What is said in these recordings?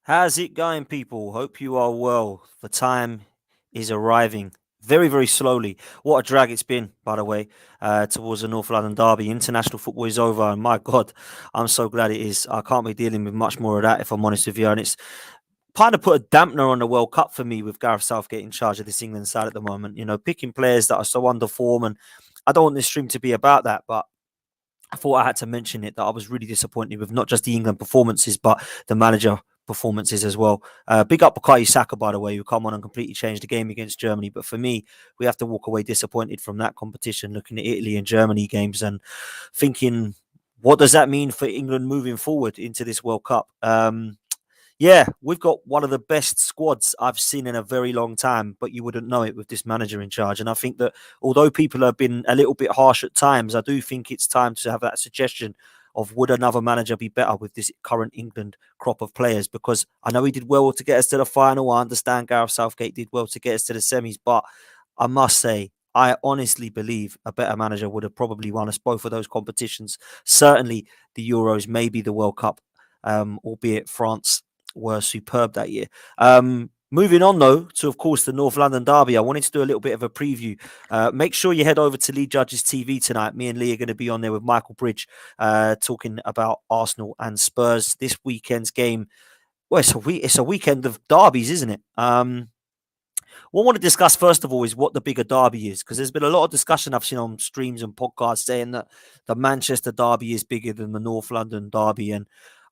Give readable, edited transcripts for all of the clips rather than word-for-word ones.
How's it going, people? Hope you are well. The time is arriving very, very slowly. What a drag it's been, by the way, towards the North London derby. International football is over, and my God, I'm so glad it is. I can't be dealing with much more of that, if I'm honest with you. And it's kind of put a dampener on the World Cup for me with Gareth Southgate in charge of this England side at the moment. You know, picking players that are so under form, and I don't want this stream to be about that, but I thought I had to mention it that I was really disappointed with not just the England performances, but the manager performances as well. Big up Bukayo Saka, by the way, who come on and completely changed the game against Germany. But for me, we have to walk away disappointed from that competition, looking at Italy and Germany games and thinking, what does that mean for England moving forward into this World Cup? Yeah, we've got one of the best squads I've seen in a very long time, but you wouldn't know it with this manager in charge. And I think that although people have been a little bit harsh at times, I do think it's time to have that suggestion of would another manager be better with this current England crop of players? Because I know he did well to get us to the final. I understand Gareth Southgate did well to get us to the semis, but I must say, I honestly believe a better manager would have probably won us both of those competitions. Certainly the Euros, maybe the World Cup, albeit France were superb that year. Moving on, though, to, of course, the North London derby, I wanted to do a little bit of a preview. Make sure you head over to Lee Judge's TV tonight. Me and Lee are going to be on there with Michael Bridge talking about Arsenal and Spurs. This weekend's game, well, it's a weekend of derbies, isn't it? What I want to discuss, first of all, is what the bigger derby is, because there's been a lot of discussion I've seen on streams and podcasts saying that the Manchester derby is bigger than the North London derby. And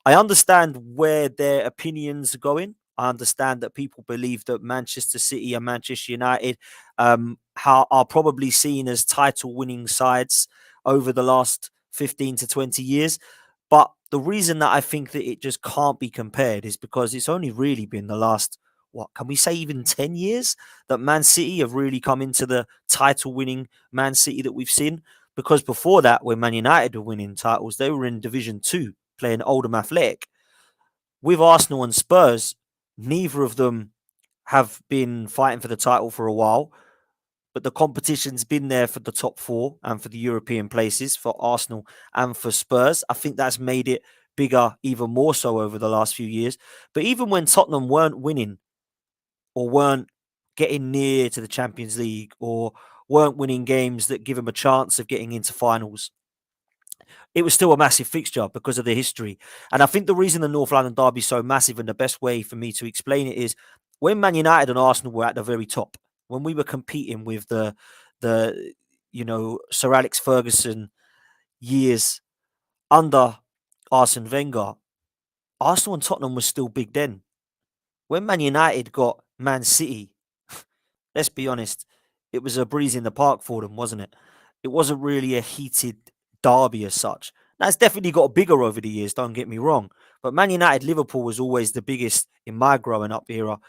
I understand where their opinions are going. I understand that people believe that Manchester City and Manchester United are probably seen as title winning sides over the last 15 to 20 years. But the reason that I think that it just can't be compared is because it's only really been the last, what can we say, even 10 years that Man City have really come into the title winning Man City that we've seen. Because before that, when Man United were winning titles, they were in Division 2 playing Oldham Athletic. With Arsenal and Spurs, neither of them have been fighting for the title for a while, but the competition's been there for the top four and for the European places for Arsenal and for Spurs. I think that's made it bigger even more so over the last few years. But even when Tottenham weren't winning or weren't getting near to the Champions League or weren't winning games that give them a chance of getting into finals, it was still a massive fixture because of the history. And I think the reason the North London derby is so massive, and the best way for me to explain it, is when Man United and Arsenal were at the very top, when we were competing with the Sir Alex Ferguson years under Arsene Wenger, Arsenal and Tottenham was still big then. When Man United got Man City, let's be honest, it was a breeze in the park for them, wasn't it? It wasn't really a heated derby as such. Now, it's definitely got bigger over the years, don't get me wrong. But Man United Liverpool was always the biggest in my growing up era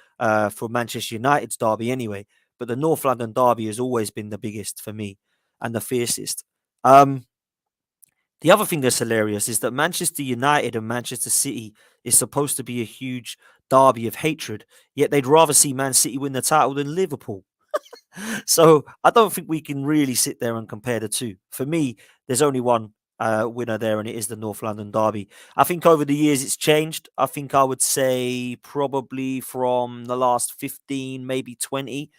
for Manchester United's derby anyway. But the North London derby has always been the biggest for me and the fiercest. The other thing that's hilarious is that Manchester United and Manchester City is supposed to be a huge derby of hatred, yet they'd rather see Man City win the title than Liverpool. So I don't think we can really sit there and compare the two. For me, there's only one winner there, and it is the North London derby. I think over the years it's changed. I think I would say probably from the last 15, maybe 20,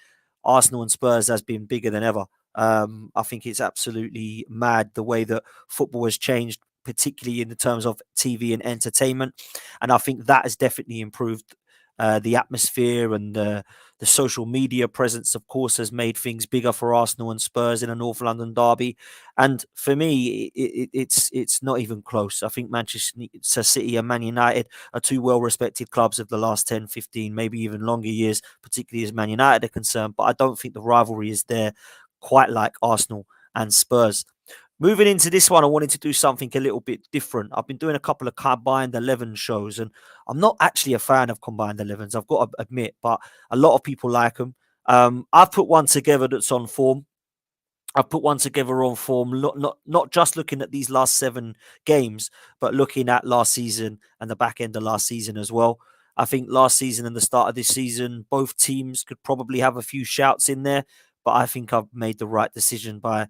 Arsenal and Spurs has been bigger than ever. I think it's absolutely mad the way that football has changed, particularly in the terms of TV and entertainment. And I think that has definitely improved the atmosphere, and the social media presence, of course, has made things bigger for Arsenal and Spurs in a North London derby. And for me, it's not even close. I think Manchester City and Man United are two well-respected clubs of the last 10, 15, maybe even longer years, particularly as Man United are concerned. But I don't think the rivalry is there quite like Arsenal and Spurs. Moving into this one, I wanted to do something a little bit different. I've been doing a couple of combined 11 shows, and I'm not actually a fan of combined 11s, I've got to admit, but a lot of people like them. I've put one together that's on form. I've put one together on form, not just looking at these last 7 games, but looking at last season and the back end of last season as well. I think last season and the start of this season, both teams could probably have a few shouts in there, but I think I've made the right decision by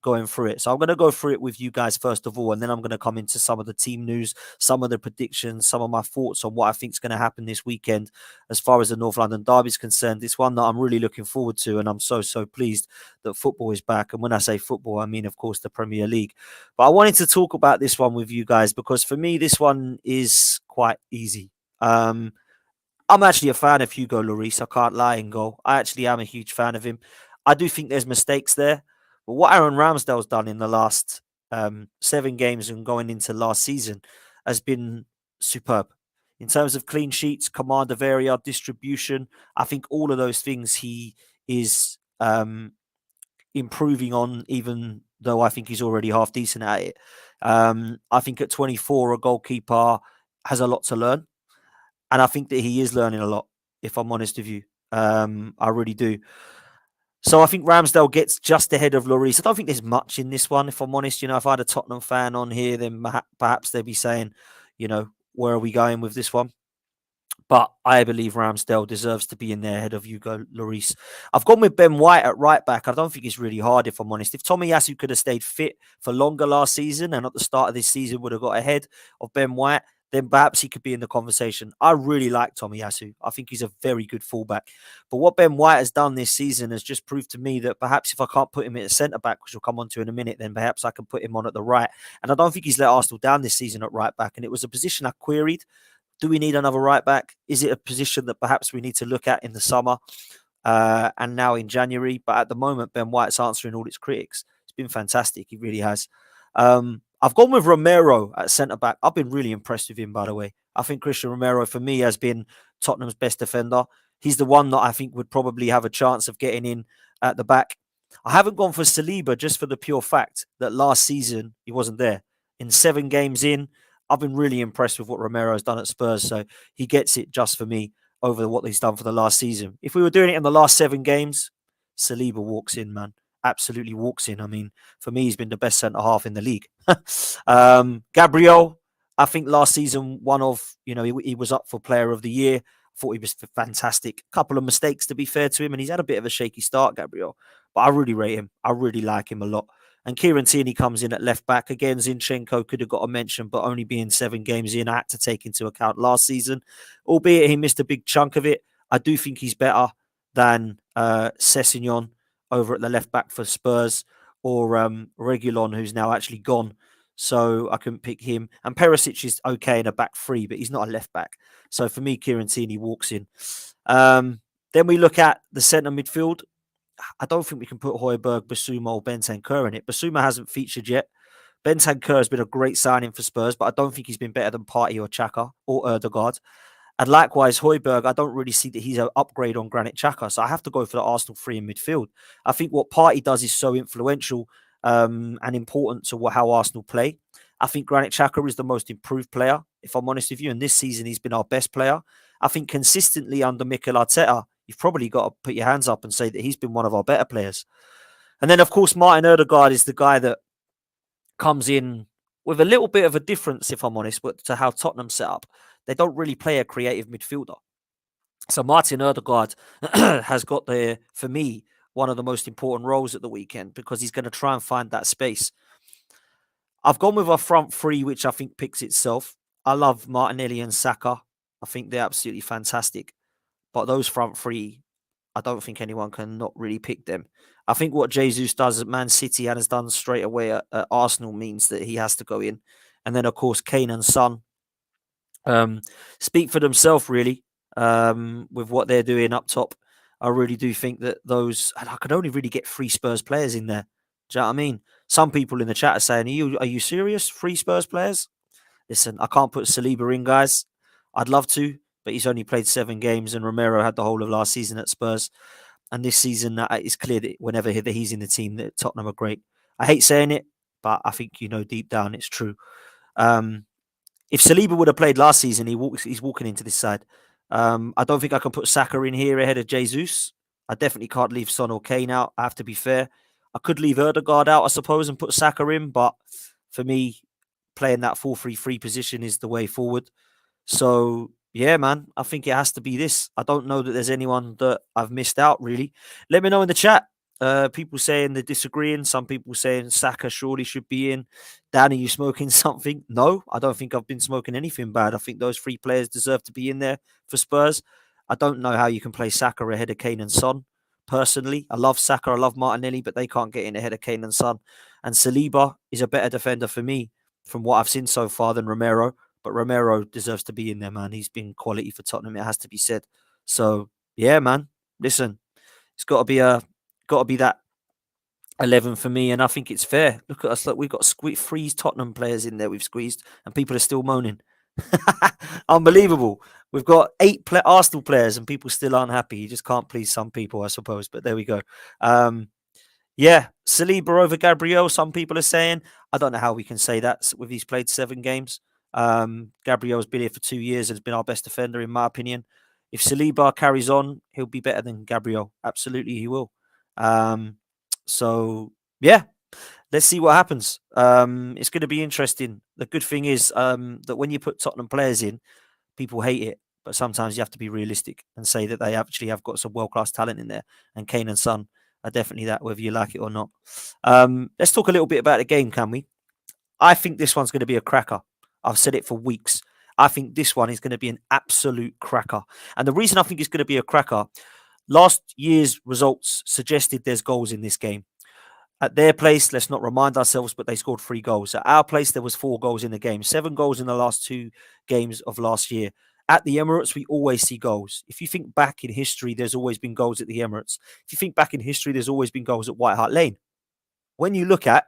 going through it. So I'm going to go through it with you guys first of all, and then I'm going to come into some of the team news, some of the predictions, some of my thoughts on what I think is going to happen this weekend as far as the North London Derby is concerned. It's one that I'm really looking forward to, and I'm so pleased that football is back. And when I say football, I mean, of course, the Premier League. But I wanted to talk about this one with you guys because for me, this one is quite easy. I'm actually a fan of Hugo Lloris. I can't lie in goal. I actually am a huge fan of him. I do think there's mistakes there, but what Aaron Ramsdale's done in the last 7 games and going into last season has been superb. In terms of clean sheets, command of area, distribution, I think all of those things he is improving on, even though I think he's already half decent at it. I think at 24, a goalkeeper has a lot to learn. And I think that he is learning a lot, if I'm honest with you. I really do. So I think Ramsdale gets just ahead of Lloris. I don't think there's much in this one, if I'm honest. If I had a Tottenham fan on here, then perhaps they'd be saying, where are we going with this one? But I believe Ramsdale deserves to be in there ahead of Hugo Lloris. I've gone with Ben White at right back. I don't think it's really hard, if I'm honest. If Tomiyasu could have stayed fit for longer last season and at the start of this season would have got ahead of Ben White, then perhaps he could be in the conversation. I really like Tomiyasu. I think he's a very good fullback. But what Ben White has done this season has just proved to me that perhaps if I can't put him at centre-back, which we'll come on to in a minute, then perhaps I can put him on at the right. And I don't think he's let Arsenal down this season at right back. And it was a position I queried. Do we need another right back? Is it a position that perhaps we need to look at in the summer and now in January? But at the moment, Ben White's answering all its critics. It's been fantastic. He really has. I've gone with Romero at centre-back. I've been really impressed with him, by the way. I think Christian Romero, for me, has been Tottenham's best defender. He's the one that I think would probably have a chance of getting in at the back. I haven't gone for Saliba just for the pure fact that last season he wasn't there. In 7 games in, I've been really impressed with what Romero has done at Spurs, so he gets it just for me over what he's done for the last season. If we were doing it in the last 7 games, Saliba walks in, man. Absolutely walks in. I mean, for me, he's been the best centre-half in the league. Gabriel, I think last season, he was up for Player of the Year. I thought he was fantastic. A couple of mistakes, to be fair to him, and he's had a bit of a shaky start, Gabriel. But I really rate him. I really like him a lot. And Kieran Tierney comes in at left back. Again, Zinchenko could have got a mention, but only being 7 games in, I had to take into account last season. Albeit he missed a big chunk of it, I do think he's better than Sessegnon over at the left back for Spurs, or Reguilon, who's now actually gone. So I couldn't pick him. And Perisic is okay in a back 3, but he's not a left back. So for me, Kieran Tierney walks in. Then we look at the centre midfield. I don't think we can put Højbjerg, Basuma or Bentancur in it. Basuma hasn't featured yet. Bentancur has been a great signing for Spurs, but I don't think he's been better than Partey or Xhaka or Ødegaard. And likewise, Højbjerg, I don't really see that he's an upgrade on Granit Xhaka. So I have to go for the Arsenal 3 in midfield. I think what Partey does is so influential and important to how Arsenal play. I think Granit Xhaka is the most improved player, if I'm honest with you. And this season, he's been our best player. I think consistently under Mikel Arteta, you've probably got to put your hands up and say that he's been one of our better players. And then, of course, Martin Ødegaard is the guy that comes in with a little bit of a difference, if I'm honest, to how Tottenham set up. They don't really play a creative midfielder. So Martin Ødegaard has got for me, one of the most important roles at the weekend because he's going to try and find that space. I've gone with our front 3, which I think picks itself. I love Martinelli and Saka. I think they're absolutely fantastic. But those front 3, I don't think anyone can not really pick them. I think what Jesus does at Man City and has done straight away at Arsenal means that he has to go in. And then, of course, Kane and Son speak for themselves, really, with what they're doing up top. I really do think that those... And I could only really get 3 Spurs players in there. Do you know what I mean? Some people in the chat are saying, are you serious? 3 Spurs players? Listen, I can't put Saliba in, guys. I'd love to, but he's only played 7 games and Romero had the whole of last season at Spurs. And this season, it's clear that whenever he's in the team, that Tottenham are great. I hate saying it, but I think, deep down it's true. If Saliba would have played last season, he's walking into this side. I don't think I can put Saka in here ahead of Jesus. I definitely can't leave Son or Kane out. I have to be fair. I could leave Ødegaard out, I suppose, and put Saka in, but for me, playing that 4-3-3 position is the way forward. So, yeah, man, I think it has to be this. I don't know that there's anyone that I've missed out, really. Let me know in the chat. People saying they're disagreeing. Some people saying Saka surely should be in. Dan, are you smoking something? No, I don't think I've been smoking anything bad. I think those three players deserve to be in there for Spurs. I don't know how you can play Saka ahead of Kane and Son. Personally, I love Saka, I love Martinelli, but they can't get in ahead of Kane and Son. And Saliba is a better defender for me from what I've seen so far than Romero. But Romero deserves to be in there, man. He's been quality for Tottenham. It has to be said. So yeah, man. Listen, it's got to be that 11 for me, and I think it's fair. Look at us. Look, we've got three Tottenham players in there. We've squeezed, and people are still moaning. Unbelievable. We've got Arsenal players, and people still aren't happy. You just can't please some people, I suppose. But there we go. Yeah, Saliba over Gabriel. Some people are saying. I don't know how we can say that with he's played 7 games. Gabriel's been here for 2 years and has been our best defender, in my opinion. If Saliba carries on, he'll be better than Gabriel. Absolutely, he will. So yeah, let's see what happens. It's going to be interesting. The good thing is that when you put Tottenham players in, people hate it, but sometimes you have to be realistic and say that they actually have got some world-class talent in there. And Kane and Son are definitely that, whether you like it or not. Let's talk a little bit about the game, can we? I think this one's going to be a cracker. I've said it for weeks. I think this one is going to be an absolute cracker. And the reason I think it's going to be a cracker, last year's results suggested there's goals in this game. At their place, let's not remind ourselves, but they scored 3 goals. At our place, there was 4 goals in the game, 7 goals in the last 2 games of last year. At the Emirates, we always see goals. If you think back in history, there's always been goals at the Emirates. If you think back in history, there's always been goals at White Hart Lane. When you look at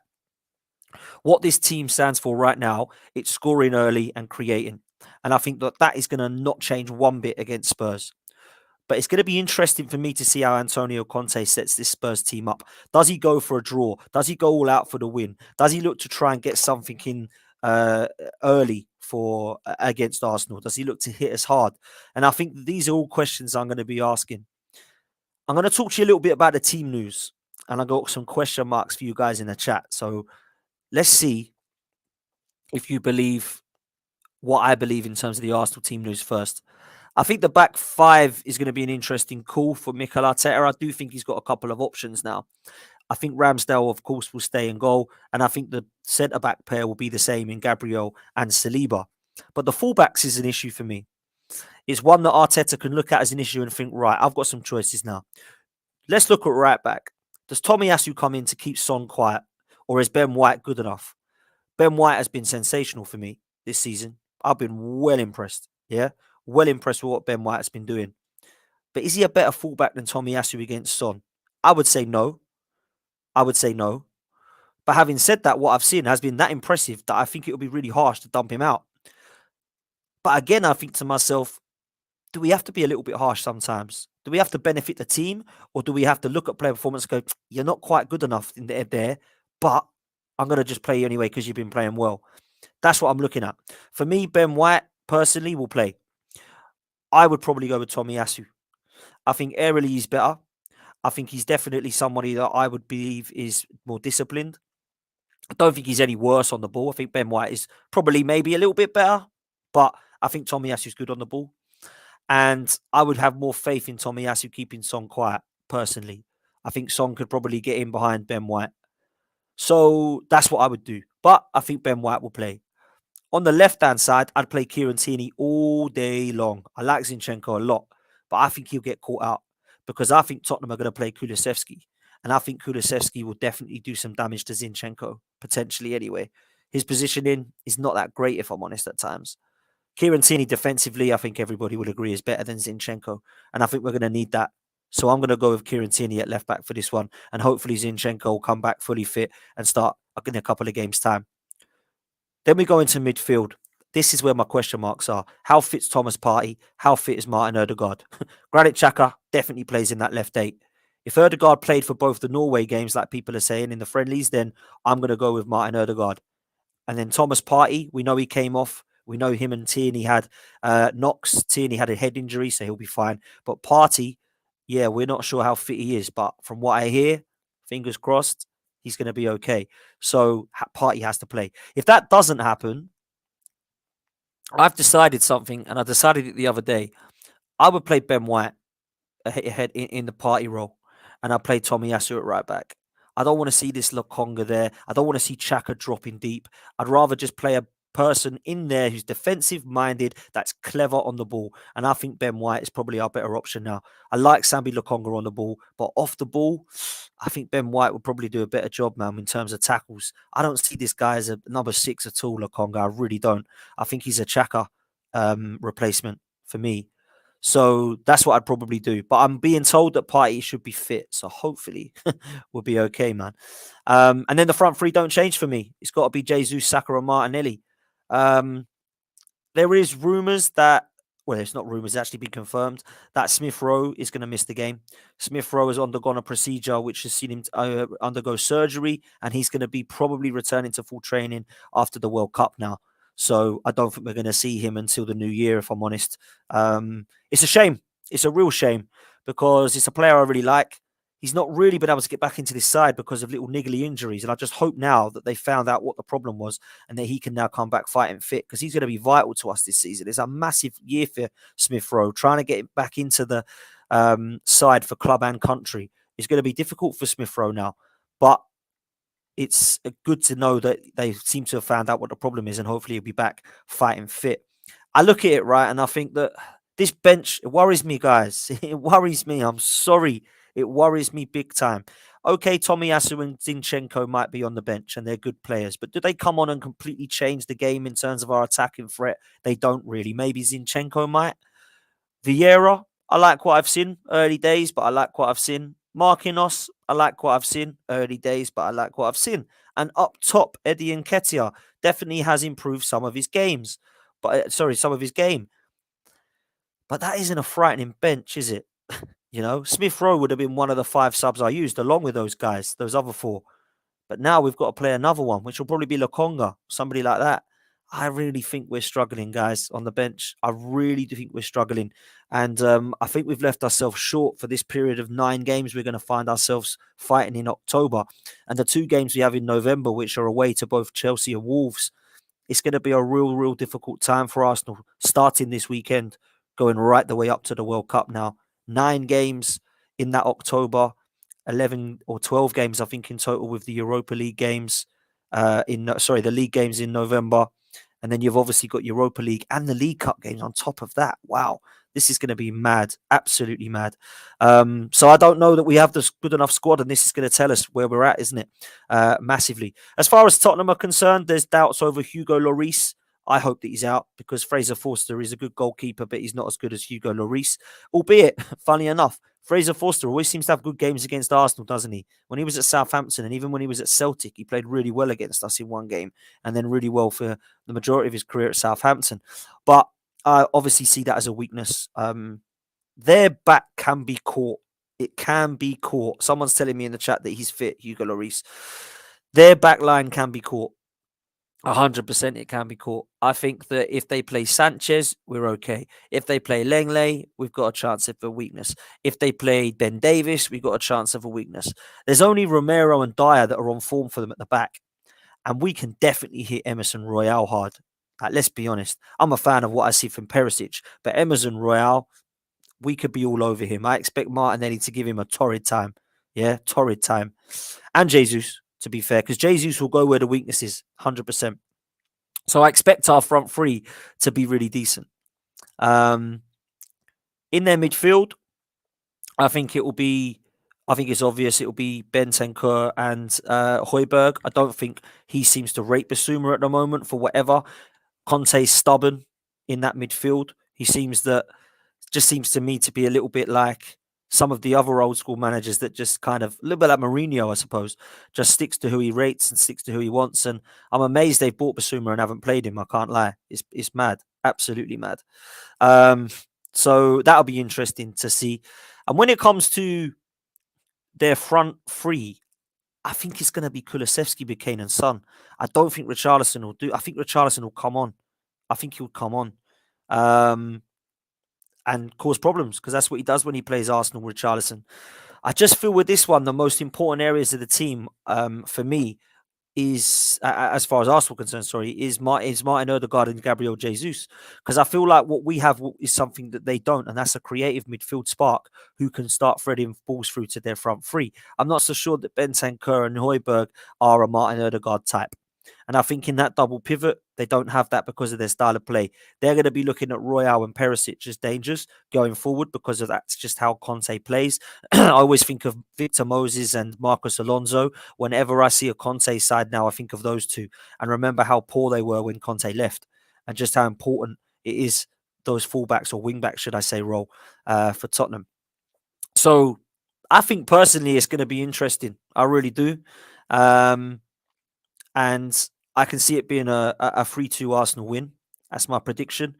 what this team stands for right now, it's scoring early and creating. And I think that is going to not change one bit against Spurs. But it's going to be interesting for me to see how Antonio Conte sets this Spurs team up. Does he go for a draw? Does he go all out for the win? Does he look to try and get something in early for against Arsenal? Does he look to hit us hard? And I think these are all questions I'm going to be asking. I'm going to talk to you a little bit about the team news. And I've got some question marks for you guys in the chat. So let's see if you believe what I believe in terms of the Arsenal team news first. I think the back 5 is going to be an interesting call for Mikel Arteta. I do think he's got a couple of options now. I think Ramsdale, of course, will stay in goal. And I think the centre-back pair will be the same in Gabriel and Saliba. But the fullbacks is an issue for me. It's one that Arteta can look at as an issue and think, right, I've got some choices now. Let's look at right back. Does Tomiyasu come in to keep Son quiet? Or is Ben White good enough? Ben White has been sensational for me this season. I've been well impressed. Yeah, well impressed with what Ben White has been doing. But is he a better fullback than Tomiyasu against Son? I would say no. But having said that, what I've seen has been that impressive that I think it would be really harsh to dump him out. But again, I think to myself, do we have to be a little bit harsh sometimes? Do we have to benefit the team? Or do we have to look at player performance and go, you're not quite good enough in there, but I'm going to just play you anyway because you've been playing well. That's what I'm looking at. For me, Ben White personally will play. I would probably go with Tomiyasu. I think aerially he's better. I think he's definitely somebody that I would believe is more disciplined. I don't think he's any worse on the ball. I think Ben White is probably maybe a little bit better, but I think Tomiyasu is good on the ball. And I would have more faith in Tomiyasu keeping Son quiet, personally. I think Son could probably get in behind Ben White. So that's what I would do. But I think Ben White will play. On the left-hand side, I'd play Kieran Tierney all day long. I like Zinchenko a lot, but I think he'll get caught out because I think Tottenham are going to play Kulusevski. And I think Kulusevski will definitely do some damage to Zinchenko, potentially anyway. His positioning is not that great, if I'm honest, at times. Kieran Tierney defensively, I think everybody will agree, is better than Zinchenko. And I think we're going to need that. So I'm going to go with Kieran Tierney at left back for this one. And hopefully Zinchenko will come back fully fit and start in a couple of games' time. Then we go into midfield. This is where my question marks are. How fit's Thomas Partey? How fit is Martin Odegaard? Granit Xhaka definitely plays in that left 8. If Odegaard played for both the Norway games, like people are saying, in the friendlies, then I'm going to go with Martin Odegaard. And then Thomas Partey, we know he came off. We know him and Tierney had knocks. Tierney had a head injury, so he'll be fine. But Partey, yeah, we're not sure how fit he is. But from what I hear, fingers crossed, he's going to be okay. So Partey has to play. If that doesn't happen, I've decided something, and I decided it the other day. I would play Ben White ahead in the Partey role. and I play Tomiyasu at right back. I don't want to see this Lokonga there. I don't want to see Chaka dropping deep. I'd rather just play a person in there who's defensive minded, that's clever on the ball. And I think Ben White is probably our better option now. I like Sambi Lokonga on the ball, but off the ball, I think Ben White would probably do a better job, man, in terms of tackles. I don't see this guy as a number 6 at all, Lokonga. I really don't. I think he's a Chaka replacement for me. So that's what I'd probably do. But I'm being told that Partey should be fit. So hopefully we'll be okay, man. And then the front three don't change for me. It's got to be Jesus, Saka, and Martinelli. There is rumours that, well, it's not rumours, it's actually been confirmed that Smith Rowe is going to miss the game. Smith Rowe has undergone a procedure which has seen him undergo surgery, and he's going to be probably returning to full training after the World Cup now. So I don't think we're going to see him until the new year, if I'm honest. It's a shame. It's a real shame because it's a player I really like. He's not really been able to get back into this side because of little niggly injuries. And I just hope now that they found out what the problem was and that he can now come back fighting fit because he's going to be vital to us this season. It's a massive year for Smith Rowe. Trying to get back into the side for club and country is going to be difficult for Smith Rowe now. But it's good to know that they seem to have found out what the problem is and hopefully he'll be back fighting fit. I look at it, right, and I think that this bench, it worries me, guys. It worries me. I'm sorry. It worries me big time. Okay, Tomiyasu and Zinchenko might be on the bench and they're good players, but do they come on and completely change the game in terms of our attacking threat? They don't really. Maybe Zinchenko might. Vieira, I like what I've seen early days, but I like what I've seen. Marquinhos, I like what I've seen early days, but I like what I've seen. And up top, Eddie Nketiah definitely has improved some of his games. Some of his game. But that isn't a frightening bench, is it? You know, Smith Rowe would have been one of the 5 subs I used along with those guys, those other 4. But now we've got to play another one, which will probably be Lokonga, somebody like that. I really think we're struggling, guys, on the bench. I really do think we're struggling. And I think we've left ourselves short for this period of 9 games we're going to find ourselves fighting in October. And the 2 games we have in November, which are away to both Chelsea and Wolves, it's going to be a real difficult time for Arsenal, starting this weekend, going right the way up to the World Cup now. 9 games in that October, 11 or 12 games, I think, in total with the Europa League games, the league games in November. And then you've obviously got Europa League and the League Cup games on top of that. Wow, this is going to be mad, absolutely mad. So I don't know that we have this good enough squad, and this is going to tell us where we're at, isn't it? Massively. As far as Tottenham are concerned, there's doubts over Hugo Lloris. I hope that he's out because Fraser Forster is a good goalkeeper, but he's not as good as Hugo Lloris. Albeit, funny enough, Fraser Forster always seems to have good games against Arsenal, doesn't he? When he was at Southampton and even when he was at Celtic, he played really well against us in one game and then really well for the majority of his career at Southampton. But I obviously see that as a weakness. Their back can be caught. It can be caught. Someone's telling me in the chat that he's fit, Hugo Lloris. Their back line can be caught. 100% it can be caught. I think that if they play Sanchez, we're okay. If they play Lenglet, we've got a chance of a weakness. If they play Ben Davis, we've got a chance of a weakness. There's only Romero and Dyer that are on form for them at the back. And we can definitely hit Emerson Royale hard. Let's be honest. I'm a fan of what I see from Perisic. But Emerson Royale, we could be all over him. I expect Martinelli to give him a torrid time. Yeah, torrid time. And Jesus, to be fair, because Jesus will go where the weakness is, 100%. So I expect our front three to be really decent. In their midfield, I think it's obvious it will be Bentancur and Højbjerg. I don't think he seems to rate Basuma at the moment for whatever. Conte's stubborn in that midfield. He seems to me to be a little bit like some of the other old school managers that just kind of, a little bit like Mourinho, I suppose, just sticks to who he rates and sticks to who he wants. And I'm amazed they've bought Basuma and haven't played him. I can't lie. It's mad. Absolutely mad. So that'll be interesting to see. And when it comes to their front three, I think it's going to be Kulusevski, Kane and Son. I don't think Richarlison will do. I think Richarlison will come on. I think he'll come on. And cause problems because that's what he does when he plays Arsenal with Richarlison. I just feel with this one, the most important areas of the team for me as far as Arsenal concerned, sorry, is Martin Odegaard and Gabriel Jesus. Because I feel like what we have is something that they don't, and that's a creative midfield spark who can start threading balls through to their front three. I'm not so sure that Bentancur and Højbjerg are a Martin Odegaard type. And I think in that double pivot, they don't have that because of their style of play. They're going to be looking at Royale and Perisic as dangers going forward because of that's just how Conte plays. I always think of Victor Moses and Marcos Alonso. Whenever I see a Conte side now, I think of those two and remember how poor they were when Conte left and just how important it is those fullbacks or wingbacks, should I say, role for Tottenham. So I think personally it's going to be interesting. I really do. And I can see it being a 3-2 Arsenal win. That's my prediction.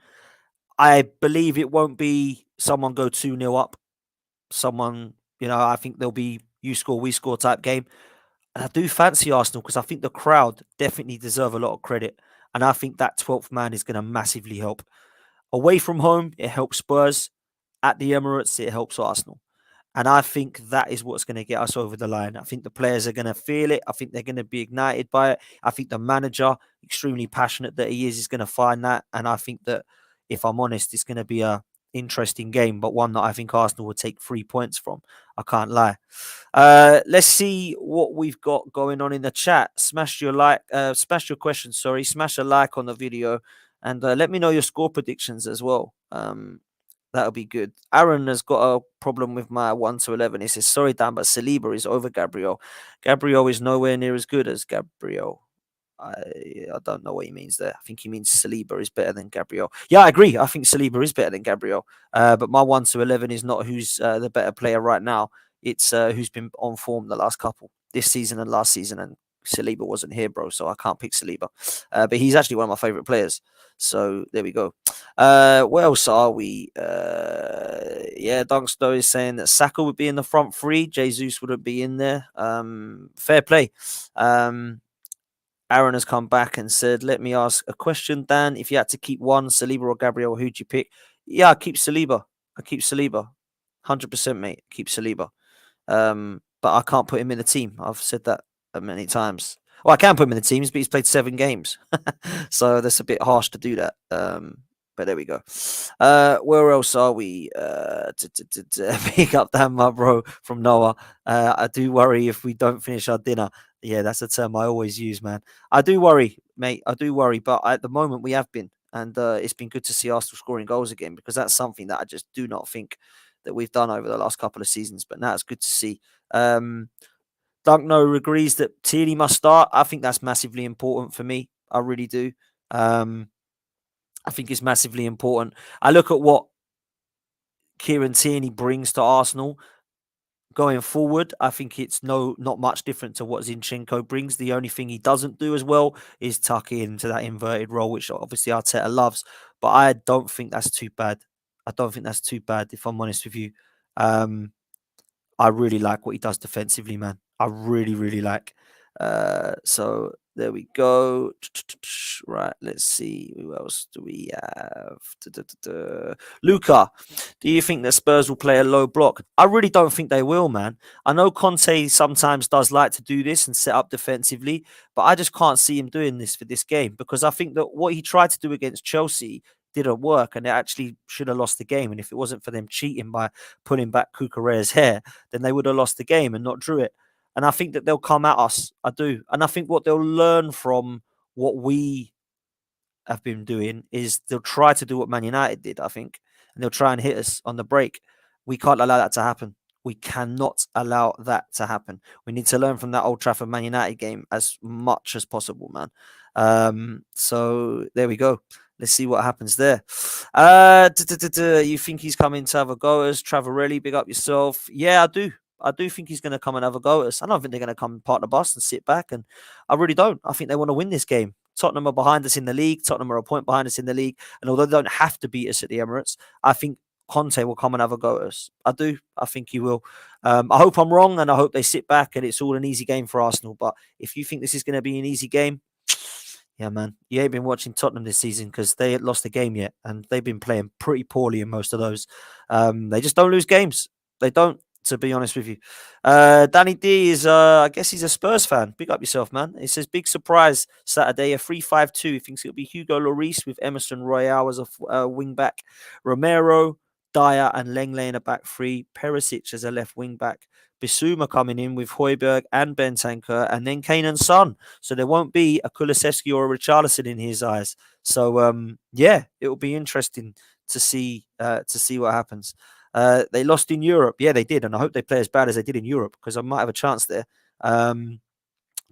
I believe it won't be someone go 2-0 up. Someone, I think there'll be you score, we score type game. And I do fancy Arsenal because I think the crowd definitely deserve a lot of credit. And I think that 12th man is going to massively help. Away from home, it helps Spurs. At the Emirates, it helps Arsenal. And I think that is what's going to get us over the line. I think the players are going to feel it. I think they're going to be ignited by it. I think the manager, extremely passionate that he is going to find that. And I think that, if I'm honest, it's going to be a interesting game, but one that I think Arsenal will take 3 points from. I can't lie. Let's see what we've got going on in the chat. Smash your question. Smash a like on the video, and let me know your score predictions as well. That'll be good. Aaron has got a problem with my 1 to 11. He says, sorry, Dan, but Saliba is over Gabriel. Gabriel is nowhere near as good as Gabriel. I don't know what he means there. I think he means Saliba is better than Gabriel. Yeah, I agree. I think Saliba is better than Gabriel. But my 1 to 11 is not who's the better player right now. It's who's been on form the last couple, this season and last season. And Saliba wasn't here, bro, so I can't pick Saliba. But he's actually one of my favourite players. So there we go. Where else are we? Dunkstow is saying that Saka would be in the front three. Jesus wouldn't be in there. Fair play. Aaron has come back and said, let me ask a question, Dan. If you had to keep one, Saliba or Gabriel, who'd you pick? Yeah, I keep Saliba. 100%, mate. Keep Saliba. But I can't put him in the team. I've said that many times. Well, I can put him in the teams, but he's played 7 games. So that's a bit harsh to do that. But there we go. Where else are we? Pick up that, my bro, from Noah. I do worry if we don't finish our dinner. Yeah, that's a term I always use, man. I do worry, mate. I do worry. But at the moment, we have been. And it's been good to see Arsenal scoring goals again, because that's something that I just do not think that we've done over the last couple of seasons. But now it's good to see. Dunkno agrees that Tierney must start. I think that's massively important for me. I really do. I think it's massively important. I look at what Kieran Tierney brings to Arsenal going forward. I think it's not much different to what Zinchenko brings. The only thing he doesn't do as well is tuck into that inverted role, which obviously Arteta loves. But I don't think that's too bad. If I'm honest with you. I really like what he does defensively, man. I really, really like. So there we go. Right, let's see. Who else do we have? Luca, do you think that Spurs will play a low block? I really don't think they will, man. I know Conte sometimes does like to do this and set up defensively, but I just can't see him doing this for this game, because I think that what he tried to do against Chelsea didn't work, and it actually should have lost the game. And if it wasn't for them cheating by pulling back Cucurella's hair, then they would have lost the game and not drew it. And I think that they'll come at us. I do. And I think what they'll learn from what we have been doing is they'll try to do what Man United did, I think, and they'll try and hit us on the break. We can't allow that to happen. We cannot allow that to happen. We need to learn from that Old Trafford Man United game as much as possible, man. So there we go. Let's see what happens there. You think he's coming to have a go at us? Travorelli, big up yourself. Yeah, I do. I do think he's going to come and have a go at us. I don't think they're going to come and park the bus and sit back. And I really don't. I think they want to win this game. Tottenham are behind us in the league. Tottenham are a point behind us in the league. And although they don't have to beat us at the Emirates, I think Conte will come and have a go at us. I do. I think he will. I hope I'm wrong, and I hope they sit back and it's all an easy game for Arsenal. But if you think this is going to be an easy game, yeah, man, you ain't been watching Tottenham this season, because they ain't lost a game yet, and they've been playing pretty poorly in most of those. They just don't lose games. They don't. to be honest with you. Danny D is, I guess he's a Spurs fan. Big up yourself, man. It says, big surprise Saturday, a 3-5-2. He thinks it'll be Hugo Lloris with Emerson Royale as a wing back, Romero, Dyer, and Lenglet in a back three, Perisic as a left wing back, Bissouma coming in with Højbjerg and Bentancur, and then Kane and Son. So there won't be a Kulusevski or a Richarlison in his eyes. So yeah, it'll be interesting to see what happens. They lost in Europe. Yeah, they did. And I hope they play as bad as they did in Europe because I might have a chance there. But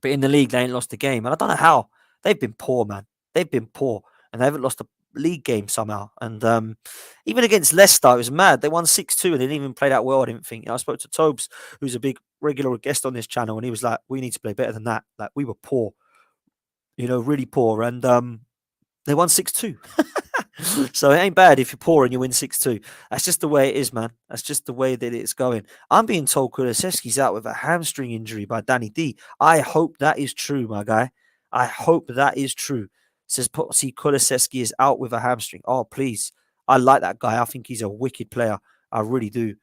in the league, they ain't lost a game. And I don't know how. They've been poor, man. They've been poor. And they haven't lost a league game somehow. And even against Leicester, it was mad. They won 6-2 and they didn't even play that well, I didn't think. I spoke to Tobes, who's a big regular guest on this channel, and he was like, we need to play better than that. Like, we were poor. Really poor. And they won 6-2. So it ain't bad if you're poor and you win 6-2. That's just the way it is, man. That's just the way that it's going. I'm being told Kulusevski's out with a hamstring injury by Danny D. I hope that is true, my guy. I hope that is true. It says, see, Kulusevski is out with a hamstring. Oh, please. I like that guy. I think he's a wicked player. I really do.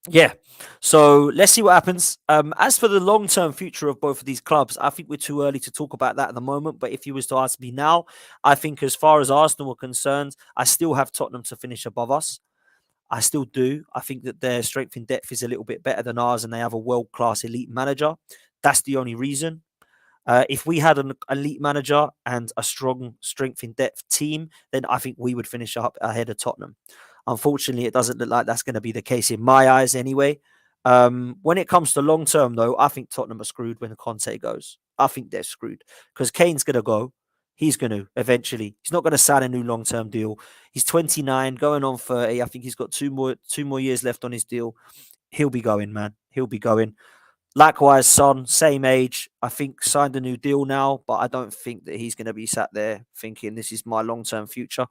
Yeah, so let's see what happens. As for the long-term future of both of these clubs, I think we're too early to talk about that at the moment. But if you was to ask me now, I think as far as Arsenal are concerned, I still have Tottenham to finish above us. I still do. I think that their strength in depth is a little bit better than ours, and they have a world-class elite manager. That's the only reason. If we had an elite manager and a strong strength in depth team, then I think we would finish up ahead of Tottenham. Unfortunately, it doesn't look like that's going to be the case in my eyes anyway. When it comes to long term, though, I think Tottenham are screwed when Conte goes. I think they're screwed because Kane's going to go. He's going to eventually. He's not going to sign a new long term deal. He's 29, going on 30. I think he's got two more years left on his deal. He'll be going, man. He'll be going. Likewise, Son, same age. I think signed a new deal now, but I don't think that he's going to be sat there thinking this is my long-term future.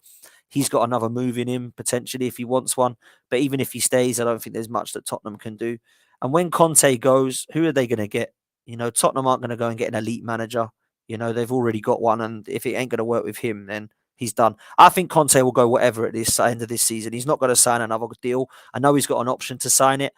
He's got another move in him potentially if he wants one. But even if he stays, I don't think there's much that Tottenham can do. And when Conte goes, who are they going to get? Tottenham aren't going to go and get an elite manager. They've already got one. And if it ain't going to work with him, then he's done. I think Conte will go whatever at this end of this season. He's not going to sign another deal. I know he's got an option to sign it.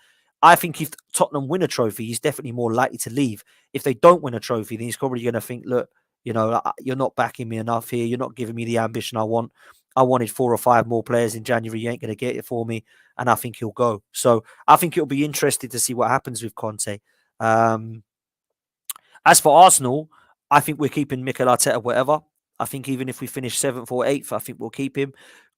I think if Tottenham win a trophy, he's definitely more likely to leave. If they don't win a trophy, then he's probably going to think, look, you're not backing me enough here. You're not giving me the ambition I want. I wanted 4 or 5 more players in January. You ain't going to get it for me. And I think he'll go. So I think it'll be interesting to see what happens with Conte. As for Arsenal, I think we're keeping Mikel Arteta whatever. I think even if we finish 7th or 8th, I think we'll keep him.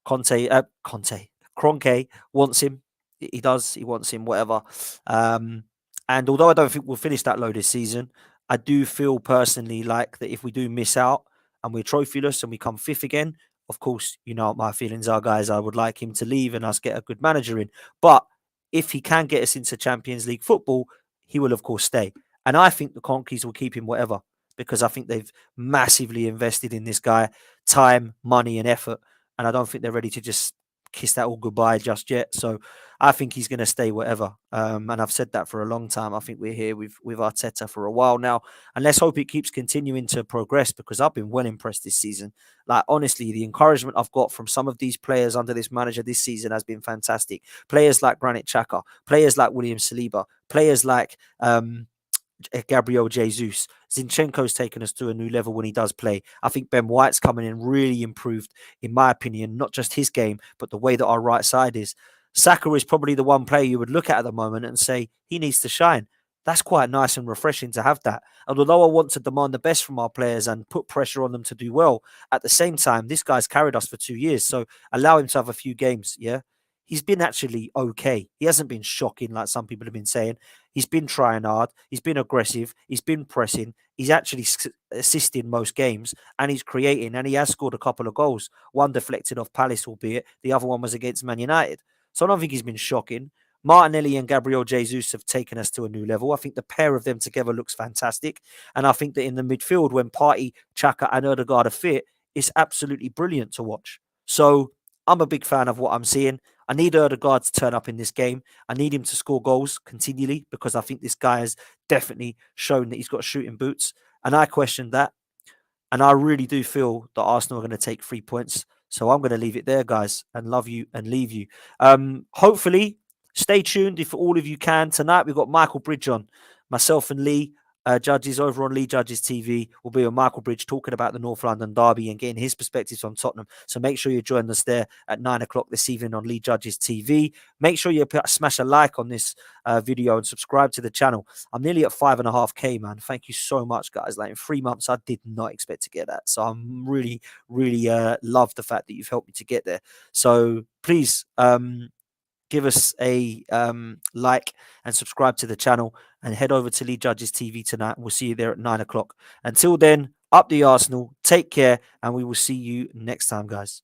Kroenke wants him. He does. He wants him, whatever. And although I don't think we'll finish that low this season, I do feel personally like that if we do miss out and we're trophyless and we come 5th again, of course, what my feelings are, guys. I would like him to leave and us get a good manager in. But if he can get us into Champions League football, he will, of course, stay. And I think the Conkeys will keep him whatever because I think they've massively invested in this guy, time, money, and effort. And I don't think they're ready to just kiss that all goodbye just yet. So I think he's going to stay whatever. And I've said that for a long time. I think we're here with Arteta for a while now. And let's hope it keeps continuing to progress because I've been well impressed this season. Like, honestly, the encouragement I've got from some of these players under this manager this season has been fantastic. Players like Granit Xhaka, players like William Saliba, players like Gabriel Jesus. Zinchenko's taken us to a new level when he does play. I think Ben White's coming in really improved, in my opinion, not just his game, but the way that our right side is. Saka is probably the one player you would look at the moment and say, he needs to shine. That's quite nice and refreshing to have that. And although I want to demand the best from our players and put pressure on them to do well, at the same time, this guy's carried us for 2 years. So allow him to have a few games, yeah? He's been actually okay. He hasn't been shocking like some people have been saying. He's been trying hard. He's been aggressive. He's been pressing. He's actually assisting most games and he's creating and he has scored a couple of goals. One deflected off Palace, albeit the other one was against Man United. So I don't think he's been shocking. Martinelli and Gabriel Jesus have taken us to a new level. I think the pair of them together looks fantastic. And I think that in the midfield, when Partey, Xhaka and Ødegaard are fit, it's absolutely brilliant to watch. So I'm a big fan of what I'm seeing. I need Ødegaard to turn up in this game. I need him to score goals continually because I think this guy has definitely shown that he's got shooting boots. And I questioned that. And I really do feel that Arsenal are going to take 3 points. So I'm going to leave it there, guys, and love you and leave you. Hopefully, Stay tuned if all of you can. Tonight we've got Michael Bridge on. Myself and Lee, judges over on Lee Judges TV, will be on Michael Bridge talking about the North London derby and getting his perspectives on Tottenham. So make sure you join us there at 9 o'clock this evening on Lee Judges TV. Make sure you smash a like on this video and subscribe to the channel. I'm nearly at 5.5K, man. Thank you so much, guys. Like in 3 months, I did not expect to get that. So I'm really, really love the fact that you've helped me to get there. So please, give us a like and subscribe to the channel and head over to Lee Judges TV tonight. We'll see you there at 9 o'clock. Until then, up the Arsenal, take care, and we will see you next time, guys.